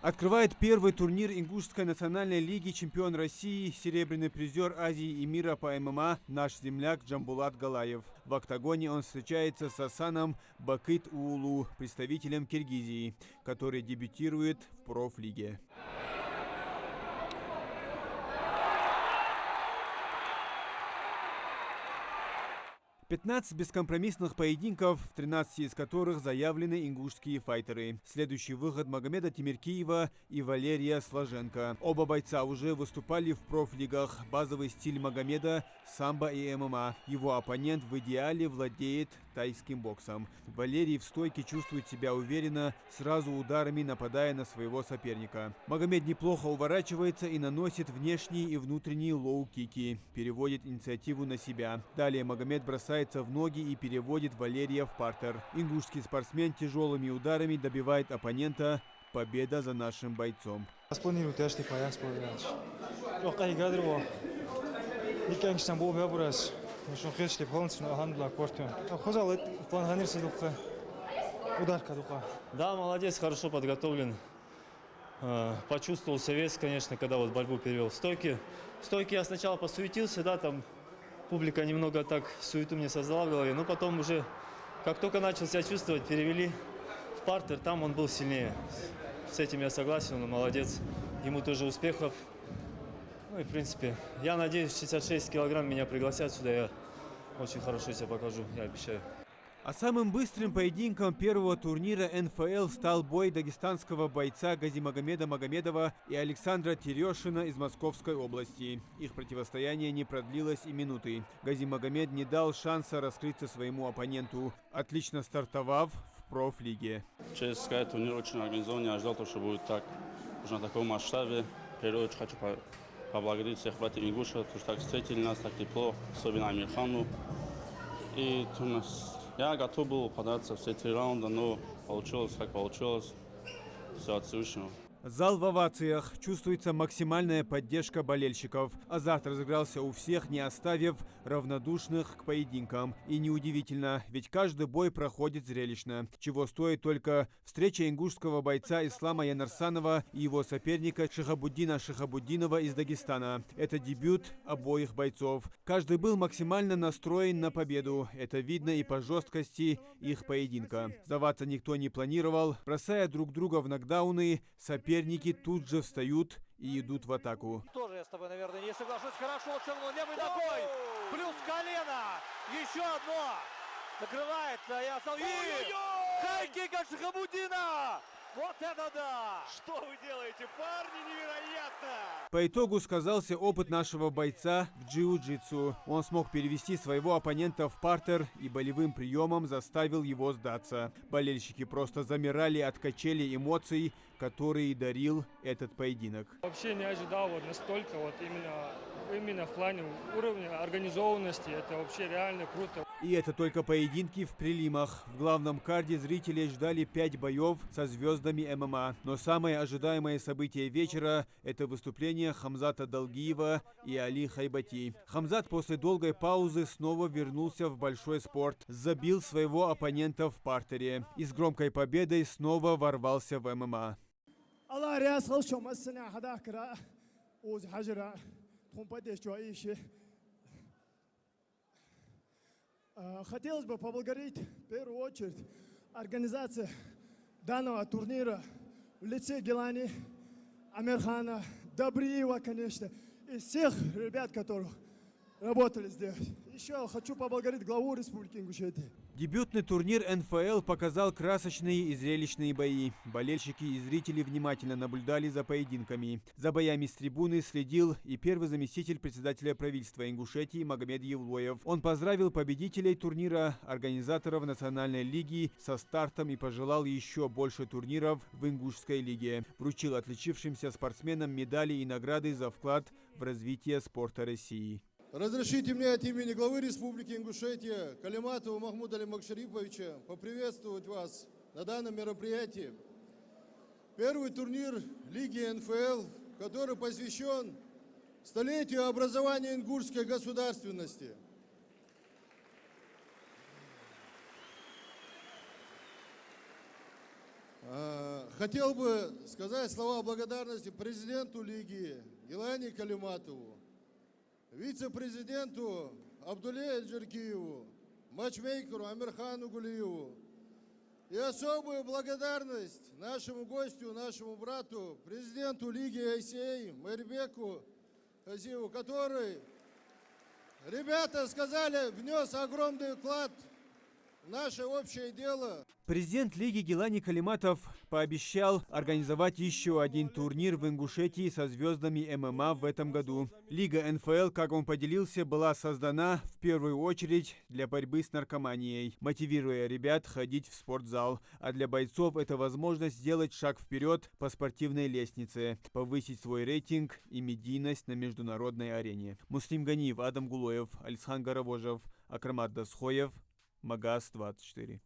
Открывает первый турнир Ингушской национальной лиги чемпион России, серебряный призер Азии и мира по ММА наш земляк Джамбулат Галаев. В октагоне он встречается с Асаном Бакыт-Уулу, представителем Киргизии, который дебютирует в профлиге. 15 бескомпромиссных поединков, в 13 из которых заявлены ингушские файтеры. Следующий выход Магомеда Тимиркиева и Валерия Сложенко. Оба бойца уже выступали в профлигах. Базовый стиль Магомеда – самбо и ММА. Его оппонент в идеале владеет тайским боксом. Валерий в стойке чувствует себя уверенно, сразу ударами нападая на своего соперника. Магомед неплохо уворачивается и наносит внешние и внутренние лоу-кики. Переводит инициативу на себя. Далее Магомед бросается в ноги и переводит Валерия в партер. Ингушский спортсмен тяжелыми ударами добивает оппонента. Победа за нашим бойцом. Да, молодец, хорошо подготовлен. Почувствовался вес, конечно, когда вот борьбу перевел в стойки. В стойке я сначала посуетился, да, там публика немного так суету мне создала в голове, но потом уже, как только начал себя чувствовать, перевели в партер, там он был сильнее. С этим я согласен, он молодец, ему тоже успехов. Ну и в принципе, я надеюсь, в 66 килограмм меня пригласят сюда, я очень хорошо себя покажу, я обещаю. А самым быстрым поединком первого турнира НФЛ стал бой дагестанского бойца Газимагомеда Магомедова и Александра Терешина из Московской области. Их противостояние не продлилось и минуты. Газимагомед не дал шанса раскрыться своему оппоненту, отлично стартовав в профлиге. Честно сказать, турнир очень организованный, я ждал, что будет так, уже на таком масштабе. В первую очередь хочу поблагодарить всех братьев Ингуша, что так встретили нас так тепло, особенно Амирхану. И я готов был податься все 3 раунда, но получилось, как получилось. Все от Всевышнего. Зал в овациях. Чувствуется максимальная поддержка болельщиков. Азарт разыгрался у всех, не оставив равнодушных к поединкам. И неудивительно, ведь каждый бой проходит зрелищно. Чего стоит только встреча ингушского бойца Ислама Янарсанова и его соперника Шихабуддина Шихабуддинова из Дагестана. Это дебют обоих бойцов. Каждый был максимально настроен на победу. Это видно и по жесткости их поединка. Сдаваться никто не планировал. Бросая друг друга в нокдауны, соперники тут же встают и идут в атаку. Тоже я с тобой, наверное, не соглашусь. Хорошо отшагнул левой ногой. Плюс колено. Еще одно. Накрывает Ясал. Хайкик от Шихабуддина. Вот это да! Что вы делаете, парни? Невероятно! По итогу сказался опыт нашего бойца в джиу-джитсу. Он смог перевести своего оппонента в партер и болевым приемом заставил его сдаться. Болельщики просто замирали от качели эмоций, которые дарил этот поединок. Вообще не ожидал вот настолько, вот именно в плане уровня организованности. Это вообще реально круто. И это только поединки в прелимах. В главном карде зрителей ждали 5 боев со звездами ММА. Но самое ожидаемое событие вечера – это выступление Хамзата Далгиева и Али Хайбати. Хамзат после долгой паузы снова вернулся в большой спорт, забил своего оппонента в партере и с громкой победой снова ворвался в ММА. Хотелось бы поблагодарить в первую очередь организацию данного турнира в лице Гелани, Амирхана, Добриева, конечно, и всех ребят, которые работали здесь. Еще хочу поблагодарить главу Республики Ингушетия. Дебютный турнир НФЛ показал красочные и зрелищные бои. Болельщики и зрители внимательно наблюдали за поединками. За боями с трибуны следил и первый заместитель председателя правительства Ингушетии Магомед Евлоев. Он поздравил победителей турнира, организаторов национальной лиги со стартом и пожелал еще больше турниров в Ингушской лиге. Вручил отличившимся спортсменам медали и награды за вклад в развитие спорта России. Разрешите мне от имени главы Республики Ингушетия Калиматова Махмуда Алимакшариповича поприветствовать вас на данном мероприятии. Первый турнир Лиги НФЛ, который посвящен столетию образования ингушской государственности. хотел бы сказать слова благодарности президенту лиги Гилани Калиматову, вице-президенту Абдуле Эльджеркиеву, матчмейкеру Амирхану Гулиеву. И особую благодарность нашему гостю, нашему брату, президенту лиги ICA Майрбеку Хазиеву, который, ребята сказали, внес огромный вклад в наше общее дело. Президент лиги Гилани Калиматов пообещал организовать еще один турнир в Ингушетии со звездами ММА в этом году. Лига НФЛ, как он поделился, была создана в первую очередь для борьбы с наркоманией, мотивируя ребят ходить в спортзал. А для бойцов это возможность сделать шаг вперед по спортивной лестнице, повысить свой рейтинг и медийность на международной арене. Муслим Ганиев, Адам Гулоев, Алисхан Гаравожев, Акрамат Дасхоев, Магаз 24.